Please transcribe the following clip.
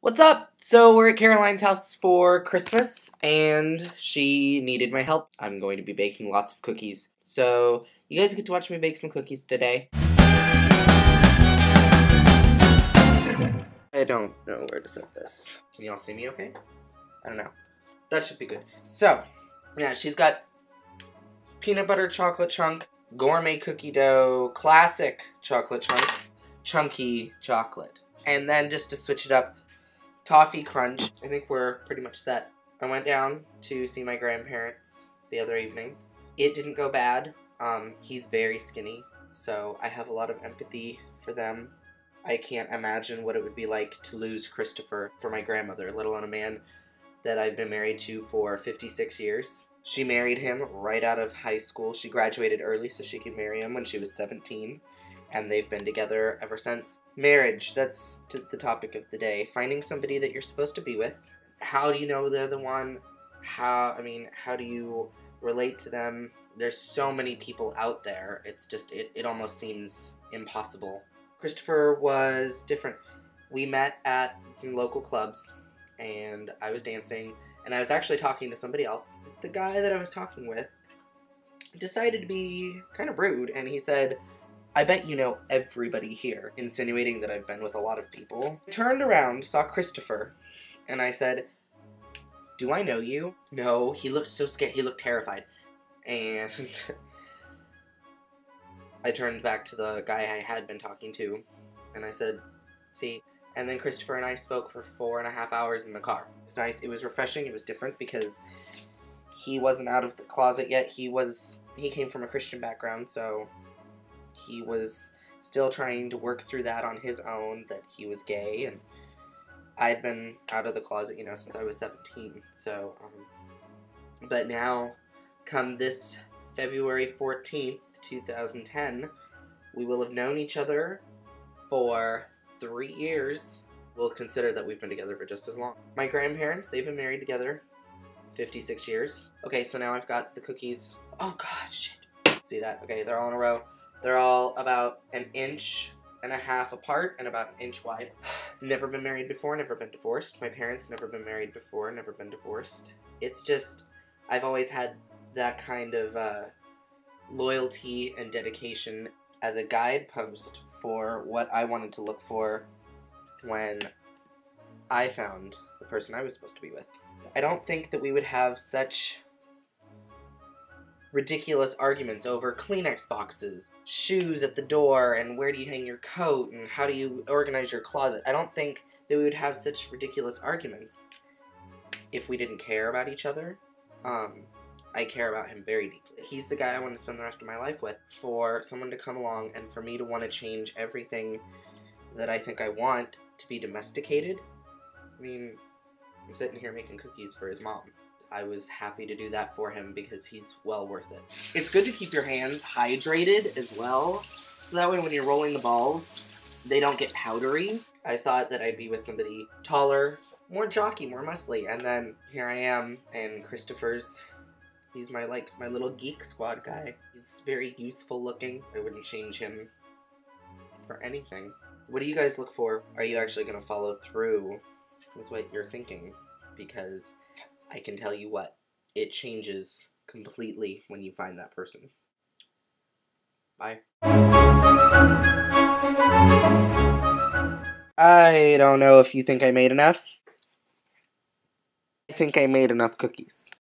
What's up? So we're at Caroline's house for Christmas, and she needed my help. I'm going to be baking lots of cookies. So you guys get to watch me bake some cookies today. I don't know where to set this. Can y'all see me okay? I don't know. That should be good. So, yeah, she's got peanut butter chocolate chunk, gourmet cookie dough, classic chocolate chunk, chunky chocolate. And then just to switch it up, toffee crunch. I think we're pretty much set. I went down to see my grandparents the other evening. It didn't go bad. He's very skinny, so I have a lot of empathy for them. I can't imagine what it would be like to lose Christopher for my grandmother, let alone a man that I've been married to for 56 years. She married him right out of high school. She graduated early so she could marry him when she was 17. And they've been together ever since. Marriage, that's the topic of the day. Finding somebody that you're supposed to be with. How do you know they're the one? How do you relate to them? There's so many people out there. It's just, it almost seems impossible. Christopher was different. We met at some local clubs, and I was dancing, and I was actually talking to somebody else. The guy that I was talking with decided to be kind of rude, and he said, "I bet you know everybody here," insinuating that I've been with a lot of people. I turned around, saw Christopher, and I said, "Do I know you?" No, he looked so scared. He looked terrified. And I turned back to the guy I had been talking to, and I said, "See?" And then Christopher and I spoke for 4.5 hours in the car. It's nice. It was refreshing. It was different because he wasn't out of the closet yet. He came from a Christian background, so he was still trying to work through that on his own, that he was gay, and I'd been out of the closet, since I was 17, so, but now, come this February 14th, 2010, we will have known each other for 3 years. We'll consider that we've been together for just as long. My grandparents, they've been married together 56 years. Okay, so now I've got the cookies. Oh god, shit. See that? Okay, they're all in a row. They're all about 1.5 inches apart and about 1 inch wide. Never been married before, never been divorced. My parents never been married before, never been divorced. It's just, I've always had that kind of loyalty and dedication as a guidepost for what I wanted to look for when I found the person I was supposed to be with. I don't think that we would have such ridiculous arguments over Kleenex boxes, shoes at the door, and where do you hang your coat, and how do you organize your closet. I don't think that we would have such ridiculous arguments if we didn't care about each other. I care about him very deeply. He's the guy I want to spend the rest of my life with. For someone to come along and for me to want to change everything that I think I want to be domesticated, I'm sitting here making cookies for his mom. I was happy to do that for him because he's well worth it. It's good to keep your hands hydrated as well, so that way when you're rolling the balls, they don't get powdery. I thought that I'd be with somebody taller, more jockey, more muscly, and then here I am, and Christopher's, he's my little geek squad guy. He's very youthful looking. I wouldn't change him for anything. What do you guys look for? Are you actually going to follow through with what you're thinking? Because I can tell you what, it changes completely when you find that person. Bye. I don't know if you think I made enough. I think I made enough cookies.